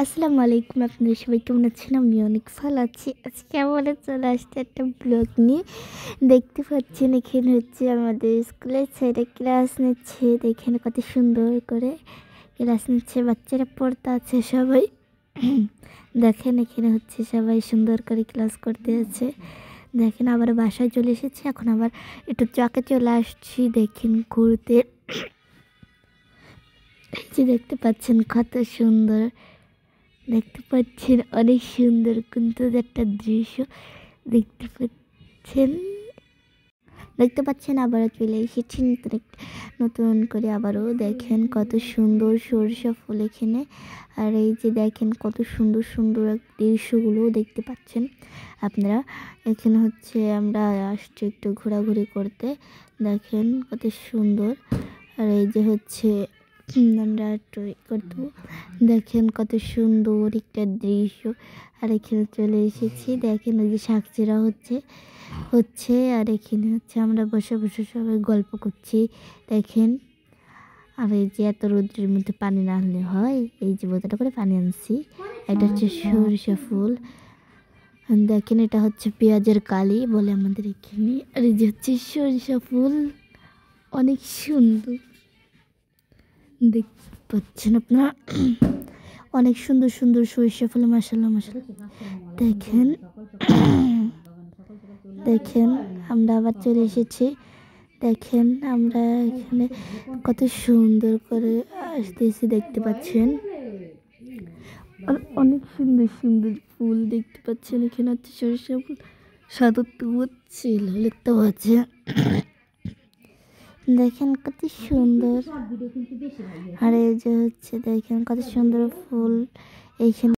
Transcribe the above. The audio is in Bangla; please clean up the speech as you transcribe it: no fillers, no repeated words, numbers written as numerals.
আসসালামু আলাইকুম, আপনারা সবাই কেমন আছেন? আমি অনেক ভালো আছি। আজকে আমাদের চলে আসছে একটা ব্লগ নিয়ে। দেখতে পাচ্ছেন এখানে হচ্ছে আমাদের স্কুলের ছেলে ক্লাস নিচ্ছে। দেখেন কত সুন্দর করে ক্লাস নিচ্ছে, বাচ্চারা পড়তে আছে সবাই। দেখেন এখানে হচ্ছে সবাই সুন্দর করে ক্লাস করতে আছে। দেখেন আবার বাসায় চলে এসেছি, এখন আবার একটু চকে চলে আসছি দেখেন ঘুরতে। এই যে দেখতে পাচ্ছেন কত সুন্দর, দেখতে পাচ্ছেন অনেক সুন্দর কিন্তু একটা দৃশ্য দেখতে পাচ্ছেন আবারও চলে এসেছি নতুন করে। আবারও দেখেন কত সুন্দর সরিষা ফুল এখানে। আর এই যে দেখেন কত সুন্দর সুন্দর দৃশ্যগুলো দেখতে পাচ্ছেন আপনারা। এখানে হচ্ছে আমরা আসছি একটু ঘোরাঘুরি করতে, দেখেন কত সুন্দর। আর এই যে হচ্ছে আমরা একটু করতে, দেখেন কত সুন্দর একটা দৃশ্য। আর এখানে চলে এসেছি, দেখেন ওই যে শাকচিরা হচ্ছে আর এখানে হচ্ছে আমরা বসে বসে সবাই গল্প করছি দেখেন। আর এই যে এত রোদ্রের মধ্যে পানি না আনলে হয়, এই যে বোতলটা করে পানি আনছি। এটা হচ্ছে সরিষা ফুল, দেখেন এটা হচ্ছে পেঁয়াজের কালি বলে আমাদের এখানে। আর এই যে হচ্ছে সরিষা ফুল, অনেক সুন্দর দেখতে পাচ্ছেন আপনারা। অনেক সুন্দর সুন্দর সরিষা ফুল, মাশাআল্লাহ মাশাআল্লাহ। দেখেন দেখেন আমরা আবার চলে এসেছি। দেখেন আমরা এখানে কত সুন্দর করে আসতেছি, দেখতে পাচ্ছেন। আর অনেক সুন্দর সুন্দর ফুল দেখতে পাচ্ছেন। এখানে হচ্ছে সরিষা ফুল, সাদা তো হচ্ছে লাল তো আছে। দেখেন কত সুন্দর। আর এই যে হচ্ছে দেখেন কত সুন্দর ফুল এইখানে।